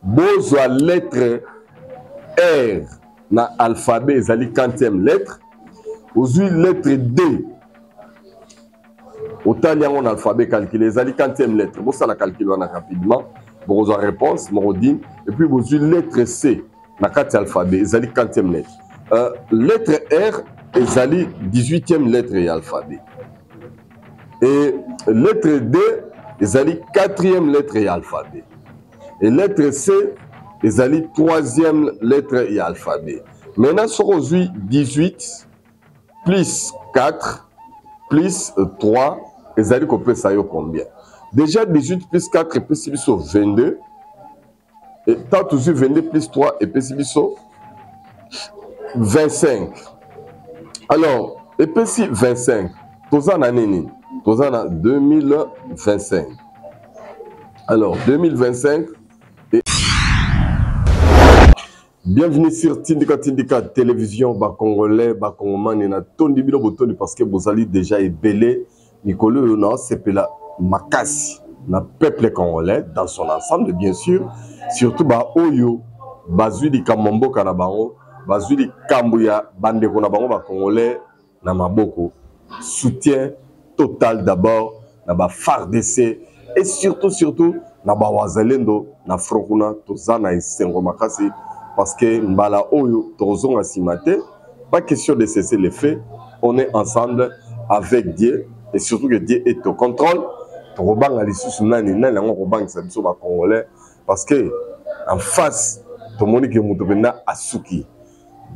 bozwa lettre R na alphabet ezali 40e lettre. Bozwi lettre D. Autant y a un alphabet calculé, ezali 40e lettre. Bon ça la calcule rapidement. Bozwa réponse, morodine. Et puis bozwi lettre C na 4 alphabet ezali 40e lettre. Lettre R ezali 18e lettre et alphabet. Et lettre D ezali 4e lettre et alphabet. Et lettre C ezali 3e lettre et alphabet. Maintenant, sur aujourd'hui 18 plus 4 plus 3, ezali kopé ça yo combien? Déjà 18 plus 4 et plus 22. Et tant toujours 22 plus 3 et plus 25. Alors, et puis 25. Tous en année, tous en 2025. Alors, 2025. Bienvenue sur Tindika Télévision, Congolais, Congolais, na tondi bilo botoni parce que vous allez déjà ébélé. Nicolas Yona, c'est la makasi, na peuple congolais dans son ensemble, bien sûr. Surtout, Oyo, Bazui di Kamombo Kanabango, Bazui di Kambuya, Bande Konabango, Congolais, na Maboko. Soutien total d'abord, na FARDC et surtout, na Wazalendo, na Frokuna, Tozana et Sengo Makasi. Parce que Mbala Oyo, Tozon Asimate, pas question de cesser les faits. On est ensemble avec Dieu et surtout que Dieu est au contrôle. Parce que en face, tout le monde qui est Asuki.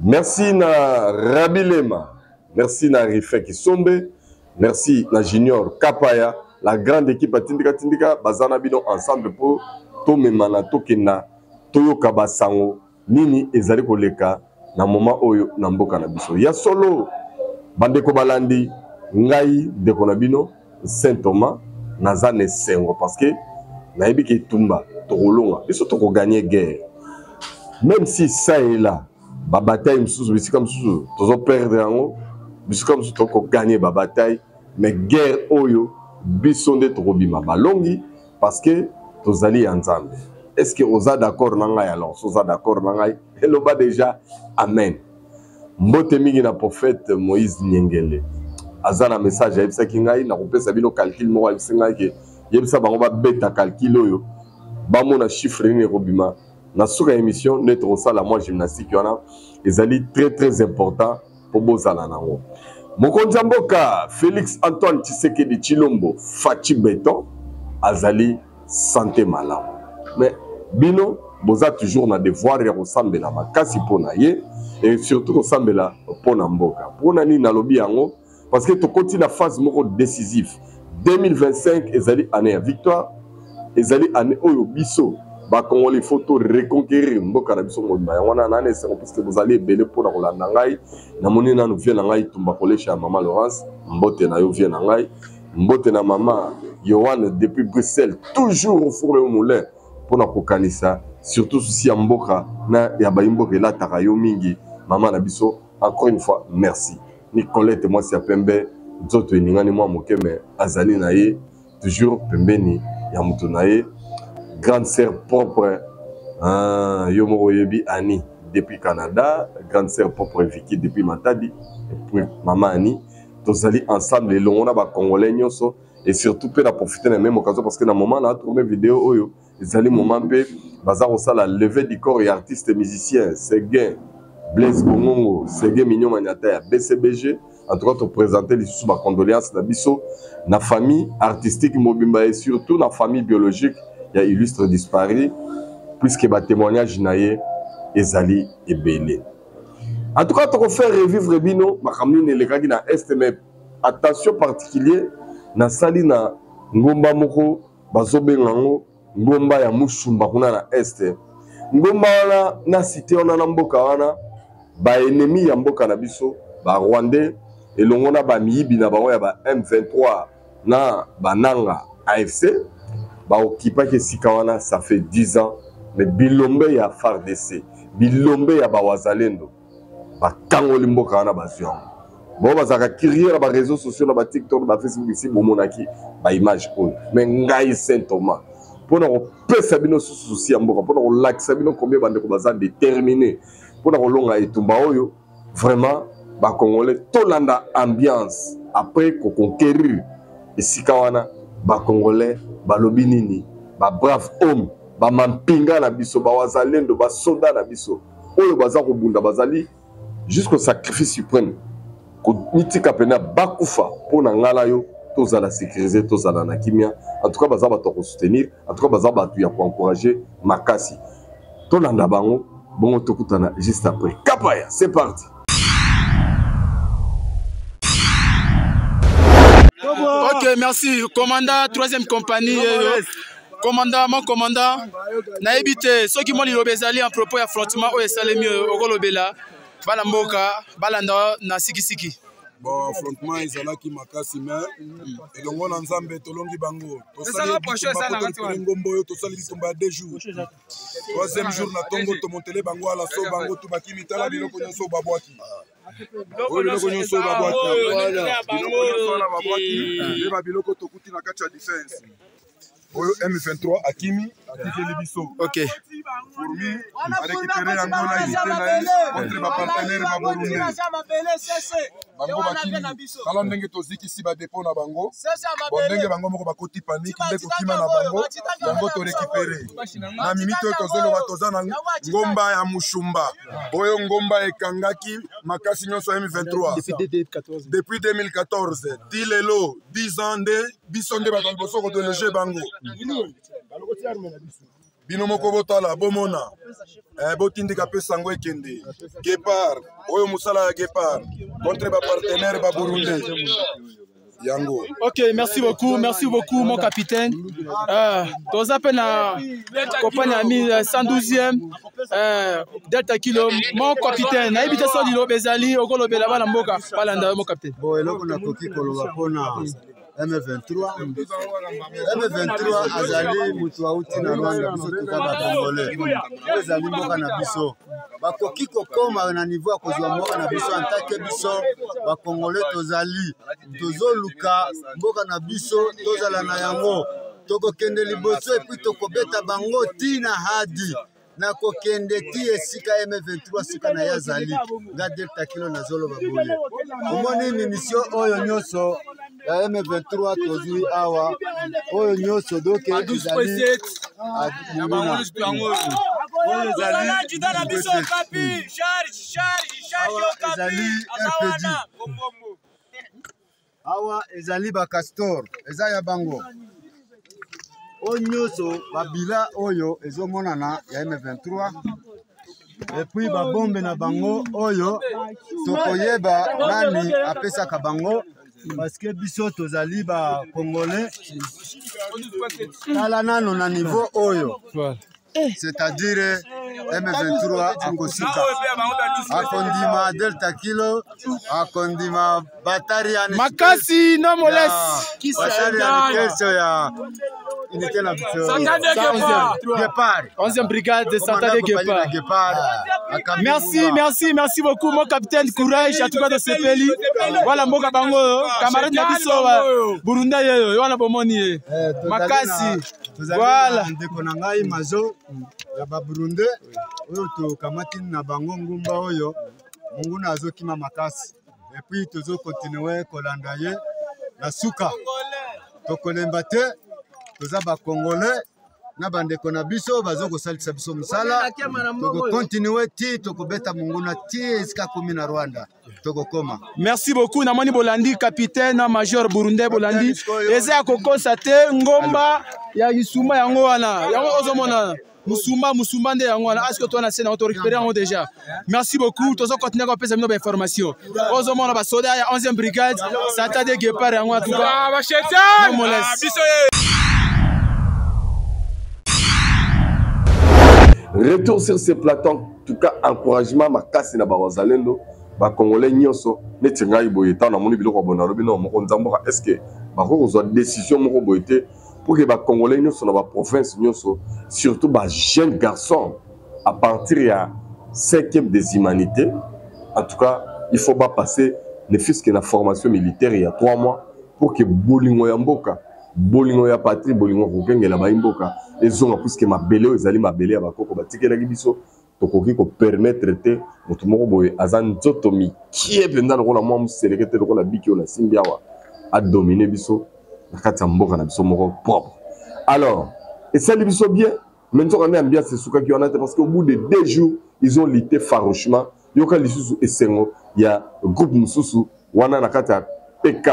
Merci na Rabilema, merci na Rife Kisombe, merci na Junior Kapaya, la grande équipe à Tindika, Bazana Bino ensemble pour Tomemana Tokena, Toyo Kabasango. Nini ezali koleka na moment oyo na mboka na biso ya solo bandeko balandi ngai ndeko na bino Saint Thomas nazane sengo parce que nayebi ke tumba tokolonga biso toko gagner guerre même si ça est là ba bataille msusu bisika msusu tozo perdre yango bisika msusu toko gagner ba bataille mais guerre oyo biso nde toko bima balongi parce que tozali ensemble. Est-ce que vous êtes d'accord nangai alors? Vous êtes d'accord nangai? Hello ba déjà amen. Mbote mingi na prophète Moïse Nyengele. Azana message yebisa kingai na kopesa bino calcul mo yebisa ngai ke yebisa bango ba beta calcul oyo. Ba mona chiffre ni robima. Na suka émission netro sala moi gymnastique yana ezali très important pour bozala nango. Mokonzi mboka Félix Antoine Tshisekedi Tshilombo Fachi Beton azali santé malade. Mais bino boza toujours na devoir ya kosambela makasi pona ye et surtout kosambela pona mboka pona ni na lobi yango parce que to continue na phase moko décisif 2025 ezali année ya victoire ezali année oyo biso ba Congolais photo reconquérir mboka na biso ngomba yango na nane c'est parce que vous allez belé pona kolanda ngai na moni na nous vient na ngai tumba kolesha maman Laurence mbote na yo vient na ngai mbote na maman Yohan depuis Bruxelles toujours au four et au moulin pour na kokanisa surtout souci mboka na ya baimboka la takayo mingi maman na biso encore une fois merci Nicolette moi c'est pembe nzoto eningani moi mokeme azali na ye toujours pembeni ya mutu na ye grande sœur propre yo moko yebi Annie depuis Canada grande sœur propre Vicky depuis Matadi et puis maman Annie tozali ensemble les longs na ba congolais nyonso et surtout peut la profiter de même occasion parce que dans le moment là tourner vidéo oyo ezali moment pe bazar au sala lever du corps et artiste musicien Seguin Blaise Bongongo Seguin Mignon Maniata ya BCBG en tout cas te présenter les sous ma condoléances na biso na famille artistique mobimba et surtout na famille biologique il y a illustre disparu puisque ba témoignage naie ezali ebele en tout cas te faire revivre bino makamni ne lekaki na est mais attention particulier na sali na ngomba moko bazobengango ngomba ya mushumba kuna na este ngomba wana na cité wana na mboka wana ba ennemi ya mboka na biso ba Rwandais elongo na ba miyibi na bango ya ba M23 na bananga AFC ba occupé sika wana ça fait 10 ans mais bilombe ya FARDC bilombe ya ba wazalendo ba kangoli mboka wana bazio bon bazaka crier na ba réseaux sociaux na ba TikTok na ba Facebook ici bo monaki ba image oyo mais ngai Saint Thomas pour nous pesa bino souci ya mboka, pour nous lakisa bino combien bande ko baza déterminé, pour nous longa etumba oyo vraiment ba congolais tolanda ambiance après ko conquérir esika wana ba congolais ba lobi nini ba brave homme ba mampinga na biso ba wazalendo ba soldat na biso oyo baza ko bunda bazali jusqu'au sacrifice suprême ko nitika pena bakufa pona ngala yo tozala sécuriser tozala na kimia. En tout cas baza bato ko soutenir, en tout cas baza bato ya ko encourager makasi tolanda bango bongo tokutana juste après. Kapaya, c'est parti. Ok, merci. Commandant, 3e compagnie. Commandant, mon commandant. Naïbité, ceux qui m'ont dit l'obésali en propos d'affrontement au Salemi au Golobela, Balamboka, Balanda, na Siki Siki. Bon, affrontement, ils sont là qui makasi mais et donc on ensemble tolongi bango. C'est ça la prochaine ça la ngombo to sali tomba 2 jours. 3e jour na tongo to montele bango ala so bango to bakimi tala biloko nyonso babwaki. Biloko nyonso babwaki. Biloko nyonso na babwaki. Le biloko to kuti na kati ya defense. Oyo M23 Akimi atikeli biso. OK. Fourmi a récupéré Angola unité na contre ba partenaire ba Burundi. Bango bakini tala ndenge toziki si ba dépôt na bango. Bon ndenge bango moko bakoti panique nde kokima na bango. Bango to récupérer. Na minute tozolo batoza na ngomba ya mushumba. Oyo ngomba ekangaki makasi nyonso M23. Depuis 2014. Dilelo 10 ans de biso nde bato liboso ko déloger bango. Bino moko botala bomona botindika pe sango ekende Gepard oyo musala ya Gepard contre ba partenaire ba Burundi yango. OK, merci beaucoup mon capitaine. Tous appels na compagnie ami 112e Delta Kilo mon capitaine na ibita so dilo bezali okolobela bana mboka balanda mon capitaine. Bon eloko na koki koloba pona M23 azali mutu auti na Rwanda biso toza ba Congolais ezali mboka na biso bakoki kokoma na niveau ya kozwa mboka na biso antake biso ba Congolais tozali tozoluka mboka na biso tozala na yango tokokende liboso epuis tokobeta bango tina hadi na kokende ti esika M23 sika na yazali nga Delta Kilo na zolo baboye omoni mission oyo nyonso ya M23 tozui awa oyo nyonso doke ezali awa ezali ba castor eza ya bango onyoso babila oyo ezomonana ya M23 et puis ba bombe na bango oyo tokoyeba nani apesaka bango parce que biso tozali ba Congolais tala nano na niveau oyo c'est-à-dire M23 akosika akondima Delta Kilo akondima Batarian makasi no moles Batarian keso ya unité na biso 11e brigade de Santa de Gepard. Merci beaucoup mon capitaine, courage à tout cas de ce pays. Voilà mboka bango camarade na biso Burundi yo wana bomoni makasi voilà ndeko na ngai mazo ya ba Burundi oyo to kamati na bango ngumba oyo mungu na azokima makasi et puis tozo continuer kolanda ye na suka tokolemba te toza ba Congolais na bandeko na biso bazo kosalisa biso musala toko continuer ti tokobeta mungu na ti esika komi na Rwanda tokokoma. Merci beaucoup namoni bolandi capitaine major Burundais bolandi eza kokosa te ngomba ya Isuma yango wana yango ozomona musumba nde yango wana asko to na sena auto récupérer yango déjà. Merci beaucoup tozo continuer ko pesa mino ba information ozomona ba soda ya 11e brigade Santa de Gepard yango en tout cas ba biso. Retour sur ces plateaux, en tout cas, encouragement, ma casse na Bawazalendo, ba Congolais nyonso, neti ngai boyeta na moni biloko bonalobi na moko nzamboka est-ce que ba ko zo décision moko boyete pour que ba Congolais nyonso na ba province nyonso, surtout ba jeunes garçons à partir ya 5e des humanités, en tout cas, il faut pas passer ne fût-ce que la formation militaire il y a 3 mois pour que bolingo ya mboka, bolingo ya patrie, bolingo kokengela ba mboka ezonga puisque mabele ezali mabele ya bakoko batikelaki biso tokoki ko permettre te moto moko boye aza nzoto mikie mpenza lokola mwa moseleke te lokola biki oyo nasimbi awa adomine biso na kati ya mboka na biso moko propre. Alors esali biso bien mais nzoka nde ambiance esukaki wana te parce que au bout de 2 jours ils ont lutté farouchement yoka lisusu esengo ya groupe mosusu wana na kati ya PK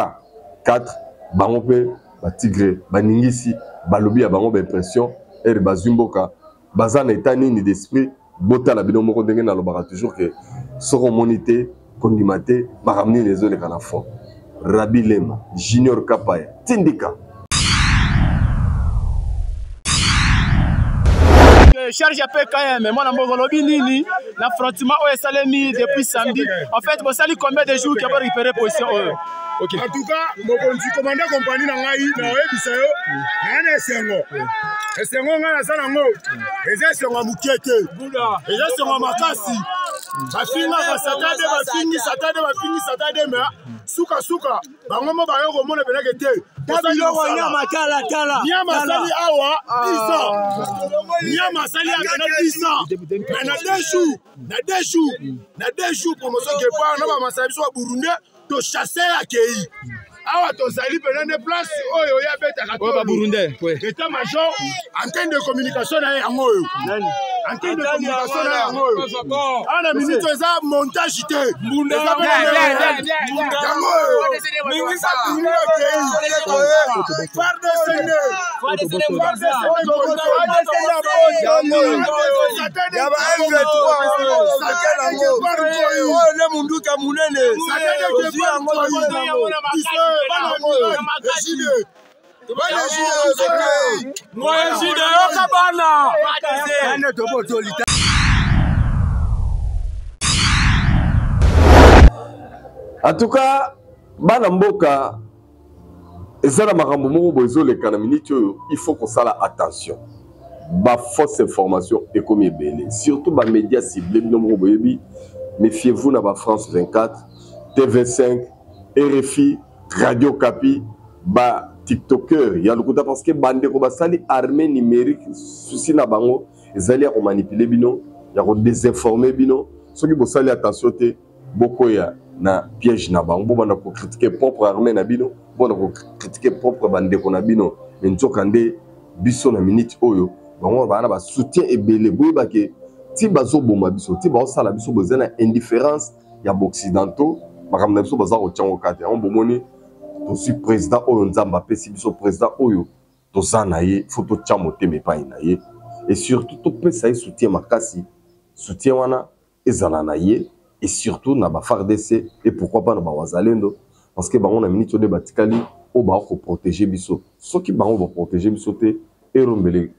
4 bango mpe batigre baningisi balobi ya bango baimpression ere bazwimboka baza na état nini d'esprit botala bino moko ndenge nalobaka toujours que soko omoni te kondima te makambo nini ezoleka na fond. Rabi Lema, Junior Kapaya, Tindika. Charge à PKM, moi, je suis l'affrontement au SLMI depuis samedi. En fait, vous savez combien de jours qu'il va récupérer position. Okay. En tout cas, mon commandant compagnie na ngai na oyebisayo na esengo. Esengo nga na sanango. Eza esengo mukete. Eza esengo makasi. Bafinga bafingi satade me suka bango mo bayo ko mona beleke te. Tabilo nyama kala. Nyama sali awa 10 ans. Nyama sali akana 10 ans. Na 2 jours promotion ke pa na ba masabiso wa Burundi. To chasser à Kei. Awa to sali pendant des places oyo ya beta ka to Burundais état major antenne de communication na yango oyo antenne de communication na yango oyo ana minute za montage te mbunda yango oyo mingi sa Kei par de sene ya ba M23 le mundu ka munene En tout cas, bana mboka ezala makambo moko bozoleka na minute oyo il faut qu'on sala attention. Ba fausse information et comme ebele surtout ba médias ciblés bino moko boyebi méfiez-vous na ba France 24, TV5, RFI, Radio Kapi, ba TikToker, ya lokuta parce que bande ko basali armée numérique souci na bango ezali ko manipuler bino, ya ko désinformer bino, soki bo sali attention te boko ya na piège na bango bo bana ko critiquer propre armée na bino, bo na ko critiquer propre bande ko na bino, nzokande biso na minute oyo bango bana ba soutien ebele boye ba ke ti bazo boma biso ti ba sala biso bozana indifférence ya occidentaux makamna biso baza ko tyango kate on bomoni to suis président oyo nzamba pesi biso président oyo to zana ye photo tchamo teme pa ina ye et surtout to pesa ye soutien makasi soutien wana ezala na ye et surtout na ba FARDC et pourquoi pas na ba wazalendo parce que bango na minute de batikali o ba ko protéger biso soki bango ba protéger biso te erombele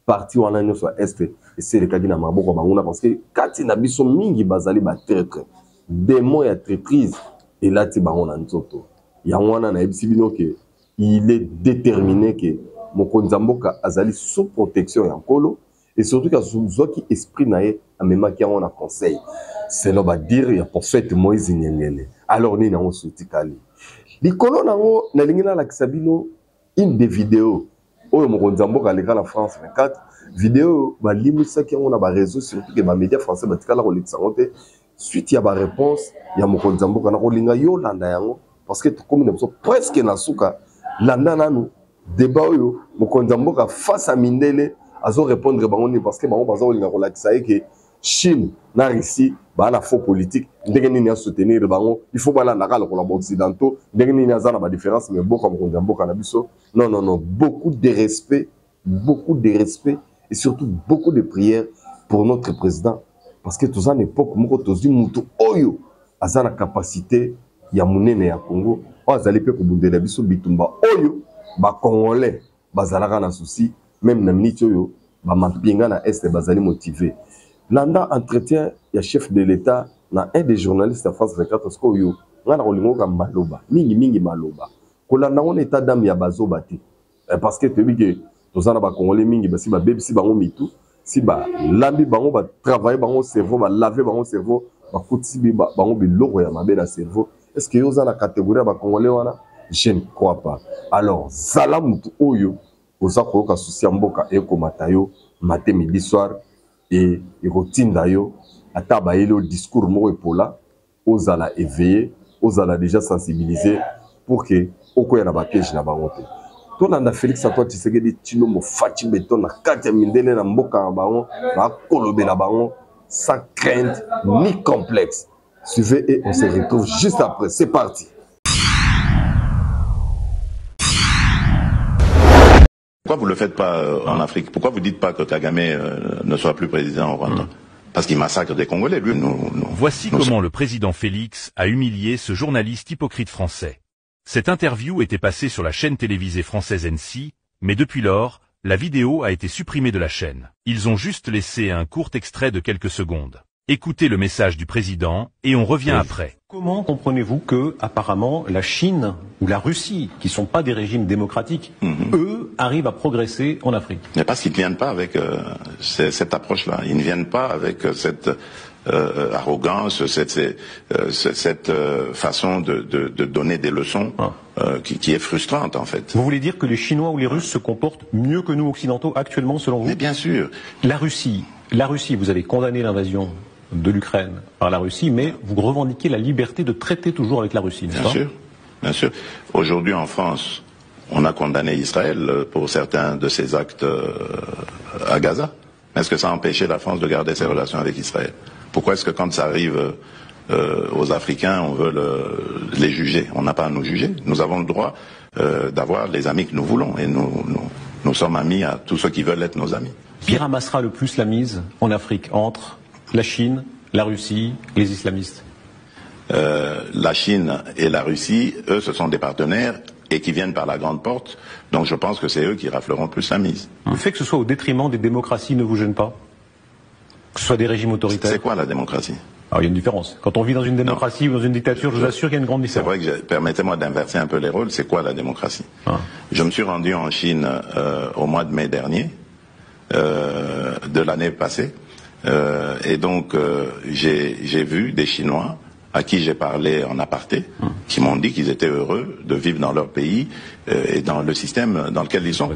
parti wana nyoso est et c'est le kadina maboko bango na parce que kati na biso mingi bazali ba traître démon ya traîtrise et là ti bango na nzoto ya wana na ebisi bino que il est déterminé que mokonzi mboka azali sous protection ya nkolo et surtout que zoki esprit na ye amema ki on a conseil c'est là ba dire ya prophète Moïse Nyengele alors ni na on souti kali likolo nango na lingina la kisabino une des vidéos oyo mokonzi mboka aleka na France 24 vidéo ba limisa ki on a ba réseau surtout que ba médias français batikala ko lekisa ngote suite ya ba réponse ya mokonzi mboka na ko linga yo landa yango parce que comme nous presque na suka landa nanu débat oyo mokonzi mboka face à Mindele azo répondre bango parce que bango bazo linga ko lakisa que Chine na Russie ba na faux politique ndenge nini ya soutenir bango il faut bala na kala ko la occidentaux ndenge nini ya zana ba différence mais beaucoup mokonzi mboka na biso non beaucoup de respect et surtout beaucoup de prières pour notre président parce que tous en époque moko tozi mutu oyo azana capacité ya munene ya Congo azali pe ko bundela biso bitumba oyo ba congolais bazalaka na souci même na minute oyo ba mapinga na est bazali motivé landa entretien ya chef de l'état na un des journalistes à France 24 parce que oyo ngana kolingo ka maloba mingi maloba ko landa on état d'âme ya bazoba te parce que tebi que tozana ba congolais mingi basi ba bebisi bango mitu si ba lambi bango ba travailler bango cerveau ba laver bango cerveau ba kutsi bango biloko ya mabe na cerveau. Est-ce que vous avez la catégorie de Congolais? Je ne crois pas. Alors, Salam Oyo, oza koyoka susi ya mboka ekomata yo matin midi soir et ekotinda yo ata bayeli o discours moko epola ozala éveillé ozala déjà sensibilisé pour que okoya na bapiège na bango te tolanda Félix Antoine Tshisekedi tino mofaci beton na kati ya mindele na mboka na bango bakolobela bango sans crainte ni complexe. Suivez et on se retrouve juste après. C'est parti. Pourquoi vous ne le faites pas en Afrique? Pourquoi vous ne dites pas que Kagame ne soit plus président au Rwanda? Parce qu'il massacre des Congolais, lui. Voici comment le président Félix a humilié ce journaliste hypocrite français. Cette interview était passée sur la chaîne télévisée française NC, mais depuis lors, la vidéo a été supprimée de la chaîne. Ils ont juste laissé un court extrait de quelques secondes. Écoutez le message du président et on revient après. Comment comprenez-vous que, apparemment, la Chine ou la Russie, qui ne sont pas des régimes démocratiques, eux, arrivent à progresser en Afrique? Mais parce qu'ils ne viennent pas avec cette approche-là. Ils ne viennent pas avec cette arrogance, cette façon de donner des leçons qui est frustrante, en fait. Vous voulez dire que les Chinois ou les Russes se comportent mieux que nous, occidentaux, actuellement, selon vous? Mais bien sûr. La Russie, vous avez condamné l'invasion de l'Ukraine par la Russie, mais vous revendiquez la liberté de traiter toujours avec la Russie, n'est-ce pas? Bien sûr, bien sûr. Aujourd'hui, en France, on a condamné Israël pour certains de ses actes à Gaza. Est-ce que ça a empêché la France de garder ses relations avec Israël? Pourquoi est-ce que quand ça arrive aux Africains, on veut les juger? On n'a pas à nous juger. Nous avons le droit d'avoir les amis que nous voulons. Et nous sommes amis à tous ceux qui veulent être nos amis. Qui ramassera le plus la mise en Afrique entre la Chine, la Russie, les islamistes? La Chine et la Russie, eux, ce sont des partenaires et qui viennent par la grande porte. Donc je pense que c'est eux qui rafleront plus la mise. Le fait que ce soit au détriment des démocraties ne vous gêne pas? Que ce soit des régimes autoritaires? C'est quoi la démocratie? Alors il y a une différence. Quand on vit dans une démocratie ou dans une dictature, je vous assure qu'il y a une grande différence. C'est vrai que, permettez-moi d'inverser un peu les rôles, c'est quoi la démocratie? Je me suis rendu en Chine au mois de mai dernier, de l'année passée, et donc j'ai vu des Chinois à qui j'ai parlé en aparté, qui m'ont dit qu'ils étaient heureux de vivre dans leur pays et dans le système dans lequel ils sont.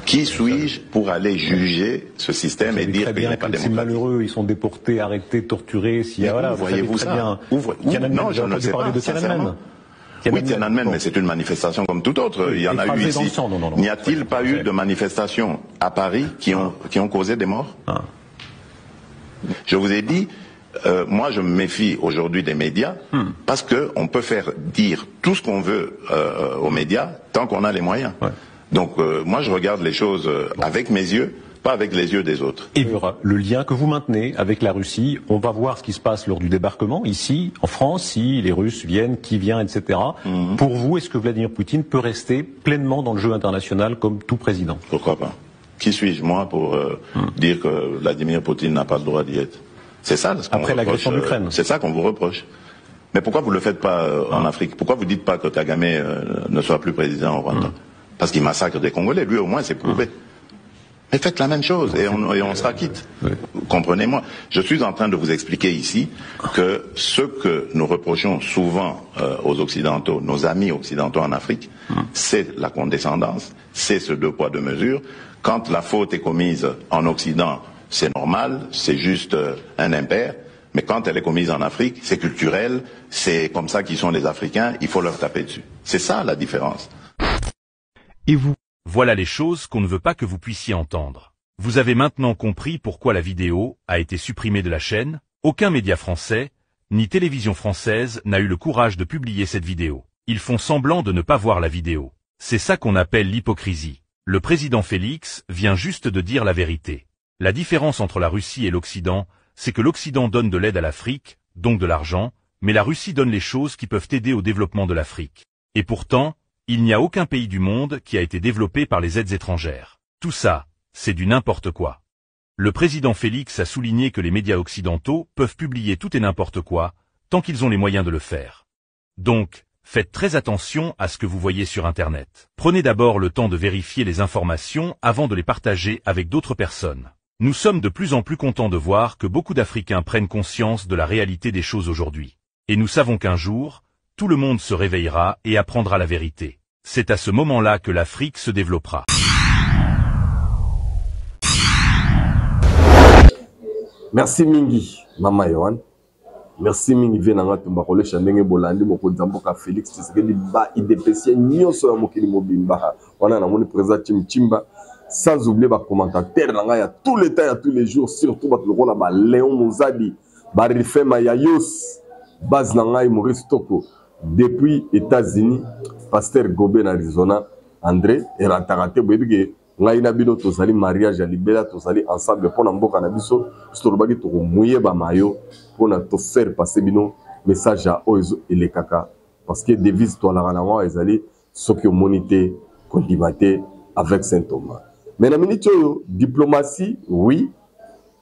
Qui suis-je pour aller juger ce système et dire qu'il n'est pas démocratique? C'est malheureux, ils sont déportés, arrêtés, torturés. Voilà, voyez-vous ça? Non, je ne sais pas, sincèrement. Oui, Tiananmen, mais c'est une manifestation comme toute autre. Il y en a eu ici. N'y a-t-il pas eu de manifestations à Paris qui ont causé des morts? Je vous ai dit, moi je me méfie aujourd'hui des médias parce qu'on peut faire dire tout ce qu'on veut aux médias tant qu'on a les moyens. Donc moi je regarde les choses avec mes yeux, pas avec les yeux des autres. Et le lien que vous maintenez avec la Russie, on va voir ce qui se passe lors du débarquement ici, en France, si les Russes viennent, qui vient, etc. Pour vous, est-ce que Vladimir Poutine peut rester pleinement dans le jeu international comme tout président? Pourquoi pas? Qui suis-je moi pour dire que Vladimir Poutine n'a pas le droit d'y être? C'est ça ce qu'on après l'agression de l'Ukraine. C'est ça qu'on vous reproche. Mais pourquoi vous ne le faites pas en Afrique? Pourquoi vous ne dites pas que Kagame ne soit plus président au Rwanda? Parce qu'il massacre des Congolais, lui au moins c'est prouvé. Mais faites la même chose et on sera quitte. Comprenez-moi. Je suis en train de vous expliquer ici que ce que nous reprochons souvent aux Occidentaux, nos amis occidentaux en Afrique, c'est la condescendance, c'est ce deux poids deux mesures. Quand la faute est commise en Occident, c'est normal, c'est juste un impair. Mais quand elle est commise en Afrique, c'est culturel, c'est comme ça qu'ils sont les Africains, il faut leur taper dessus. C'est ça la différence. Et vous? Voilà les choses qu'on ne veut pas que vous puissiez entendre. Vous avez maintenant compris pourquoi la vidéo a été supprimée de la chaîne. Aucun média français, ni télévision française n'a eu le courage de publier cette vidéo. Ils font semblant de ne pas voir la vidéo. C'est ça qu'on appelle l'hypocrisie. Le président Félix vient juste de dire la vérité. La différence entre la Russie et l'Occident, c'est que l'Occident donne de l'aide à l'Afrique, donc de l'argent, mais la Russie donne les choses qui peuvent aider au développement de l'Afrique. Et pourtant, il n'y a aucun pays du monde qui a été développé par les aides étrangères. Tout ça, c'est du n'importe quoi. Le président Félix a souligné que les médias occidentaux peuvent publier tout et n'importe quoi, tant qu'ils ont les moyens de le faire. Donc, faites très attention à ce que vous voyez sur Internet. Prenez d'abord le temps de vérifier les informations avant de les partager avec d'autres personnes. Nous sommes de plus en plus contents de voir que beaucoup d'Africains prennent conscience de la réalité des choses aujourd'hui. Et nous savons qu'un jour, tout le monde se réveillera et apprendra la vérité. C'est à ce moment-là que l'Afrique se développera. Merci mingi Mama Yohan. Merci mingi Venanga Tumbakole Chandenge Bolandi Moko Zamboka Félix Tshisekedi ba IDPC nyonso ya mokili mobimba. Wana na moni président Chimchimba sans oublier ba commentateur nanga ya tous les temps ya tous les jours surtout ba tuloko ba Léon Mozadi ba Rifema Yayos base nanga Maurice Toko depuis États-Unis Pasteur Gobé na Arizona André et Ratarate Bébé ngai na bino tozali mariage ya libela tozali ensemble pour na mboka na biso tolobaki to mouiller ba mayo pour na to faire passer bino message à oizo et les kaka parce que devise toi la rana ezali soki monité condimate avec Saint Thomas. Mais la minute diplomatie oui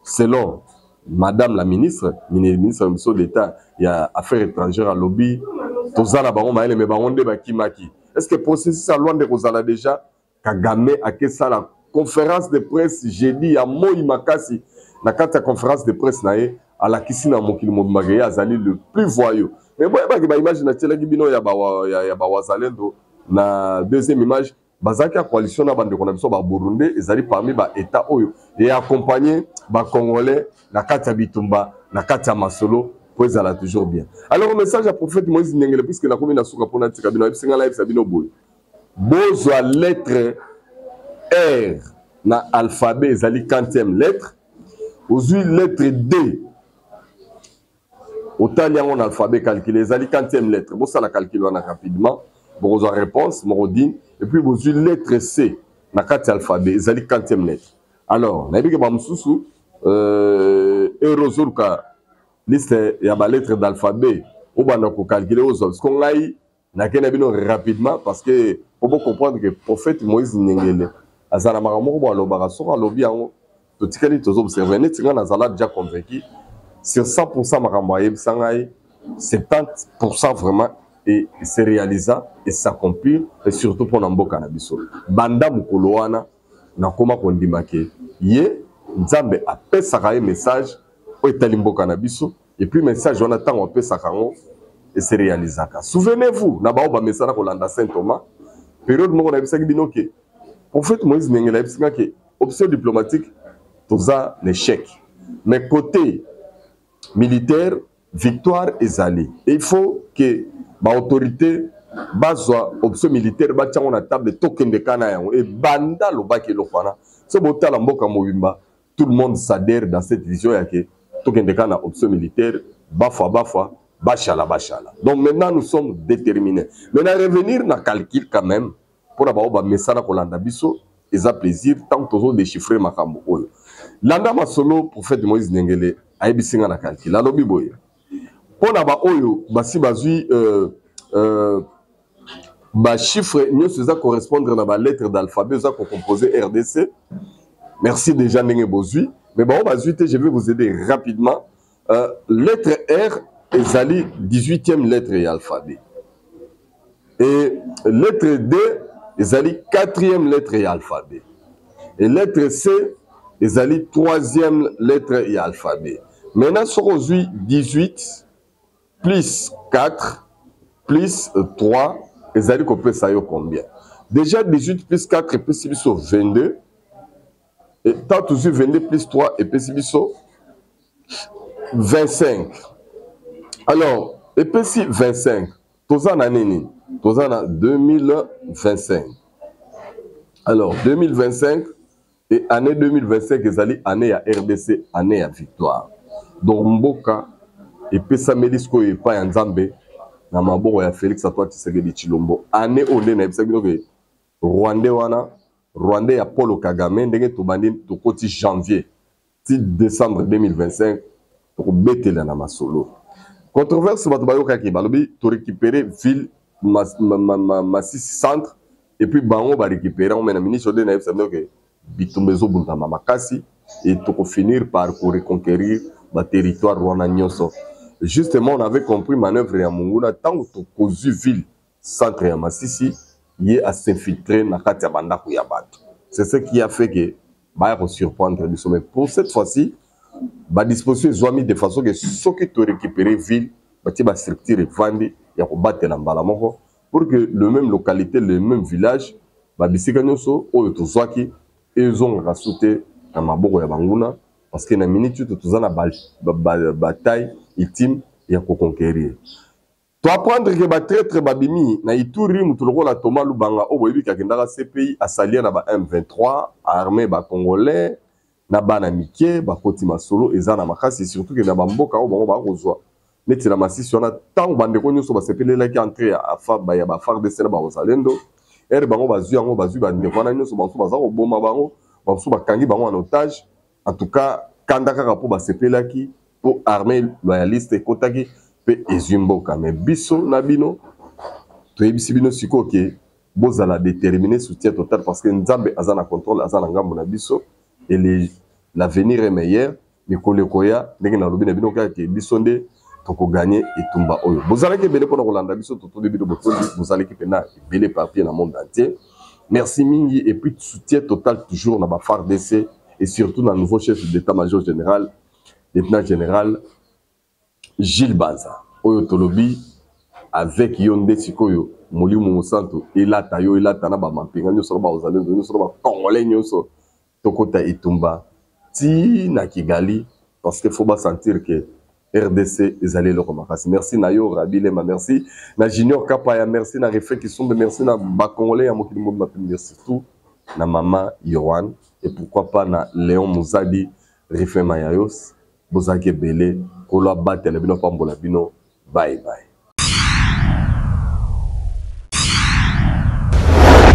selon madame la ministre d'État il y a affaires étrangères à lobby tozala bango maele me bango nde bakimaki. Est-ce que processus à loin de Rosala déjà Kagame a que ça la conférence de presse jeudi à Moi Makasi na kata conférence de presse nae à la kisina mokili mobimage azali le plus voyou. Mais bon ba image na tela bino ya ba wazalendo na deuxième image bazaka coalition na bande konabiso ba Burundi ezali parmi ba état oyo et accompagné ba congolais na kata bitumba na kata masolo pour ezala toujours bien. Alors le message à prophète Moïse Ndengele puisque la commune na suka pona tika bino bisinga live sabino boy. Bozwa lettre R na alphabet ezali 40e lettre. Aujourd'hui lettre D. Autant y a un alphabet calculé ezali 40e lettre. Bon ça la calcule on a rapidement. Bon vous réponse morodine et puis aujourd'hui lettre C na 4 alphabet ezali 40e lettre. Alors na biki ba mususu erozurka liste ya ba lettre d'alphabet ou bana ko calculer aux autres. Ce qu'on a na kena bino rapidement parce que faut bien comprendre que prophète Moïse Ndengele azala makamoko bo alobaka soka lobi yango to tikali tozo observer net nga nazala déjà convaincu sur 100% makambo ayebisa ngai 70% vraiment et c'est réalisable et s'accomplir et surtout pour mboka na biso banda mukolo wana na koma kondimake ye nzambe apesaka ye message o etali mboka na biso et puis message wana tango apesaka ngo et c'est réalisable. Souvenez-vous, na ba message kolanda Saint Thomas, période moko na bisaki bino ke prophète Moïse Ndengele bisika ke option diplomatique toza l'échec. Mais côté militaire, victoire ezali. Et il faut que ba autorité bazwa option militaire ba tsango na table tokende kana yango et banda lobaki lokwana. Ce botala mboka mobimba, tout le monde s'adhère dans cette vision ya ke tokende kana option militaire bafa Bachala. Donc maintenant nous sommes déterminés. Maintenant revenir dans le calcul quand même pour avoir un message à Kolanda Biso et ça plaisir tant que nous déchiffrer makambo oyo. Landa masolo prophète Moïse Ndengele a ebisinga na calcul. La lobi boye. Pour na ba oyo basi bazui ba chiffre mieux ça correspondre na ba lettre d'alphabet ça qu'on composé RDC. Merci déjà Ndenge bozui. Mais ba bazui je vais vous aider rapidement. Lettre R ezali 18e lettre et alphabet. Et lettre D ezali 4e lettre et alphabet. Et lettre C ezali 3e lettre et alphabet. Maintenant sur aujourd'hui 18 plus 4 plus 3 ezali qu'on peut ça combien? Déjà 18 plus 4 et plus 22. Et tant toujours 22 plus 3 et plus 25. Alors, et puis si 25, tous en année, tous en 2025. Alors, 2025 et année 2025, ils allaient année à RDC, année à victoire. Donc, Mboka, et puis ça me dit qu'il n'y a pas un Zambé, na maboko ya Félix Antoine Tshisekedi Tshilombo. Année au nez, Rwandais ya Paul Kagame, ndenge tobandi to koti janvier, 6 décembre 2025, to betela na masolo. Controverse batobayoka ki balobi to récupérer ville Massissi centre et puis bango ba récupérer on mena ministre de na FSM que bitumbezo bunta makasi et to finir par reconquérir ba territoire rwanda nyonso. Justement on avait compris manœuvre ya Munguna tant to kozu ville centre ya Massissi y a s'infiltrer na kati ya bandako ya bato. C'est ce qui a fait que ba surprendre le sommet. Pour cette fois-ci ba disposition zoami de façon que ceux qui te récupérer ville bati ba structure vandi ya ko batela mbala moko pour que le même localité le même village ba bisika nyonso oyo to zwaki ils ont rasuté na maboko ya banguna parce que na minute tout na bataille ultime ya ko conquérir. To apprendre que ba traître babimi na Ituri mutu lokola Thomas Lubanga o boyebi ka kendaka CPI asalia na ba M23 armée ba congolais na bana mike ba koti masolo eza na makasi surtout que na ba mboka o bango ba kozwa neti na masisi wana tango bande ko nyuso ba sepelela ki entrer a fa ba ya ba FARDC na ba Ozalendo er bango bazui yango bazui bande ko na nyuso banso baza ko boma bango banso bakangi bango en otage en tout cas kanda kaka po ba sepelaki po armée loyaliste kotaki pe ezumboka mais biso na bino to yebisi bino siko ke bozala déterminer soutien total parce que nzambe azana contrôle azana ngambo na biso et l'avenir est meilleur mikolo koya ndenge na lobi na bino ka ke biso nde toko gagner etumba oyo bozala ke bele pona kolanda biso to bino botondi bozala ke pena bele papier na monde entier merci mingi et puis soutien total toujours na ba FARDC et surtout na nouveau chef d'état-major général lieutenant général Gilles Baza oyo tolobi avec Yonde Sikoyo Molimo Mosanto elata yo elata na ba mampinga nyoso ba Ozalendo nyoso ba Congolais nyoso tokota etumba ti na Kigali parce que faut pas sentir que RDC ezali le makasi. Merci na yo Rabilema, merci na Junior Kapaya, merci na Refé qui sont merci na ba Congolais ya mokili mobimba, merci tout na Mama Yohan et pourquoi pas na Léon Mouzadi Refé Mayayos bozaki belé. Kola batela bino pambola bino bye bye.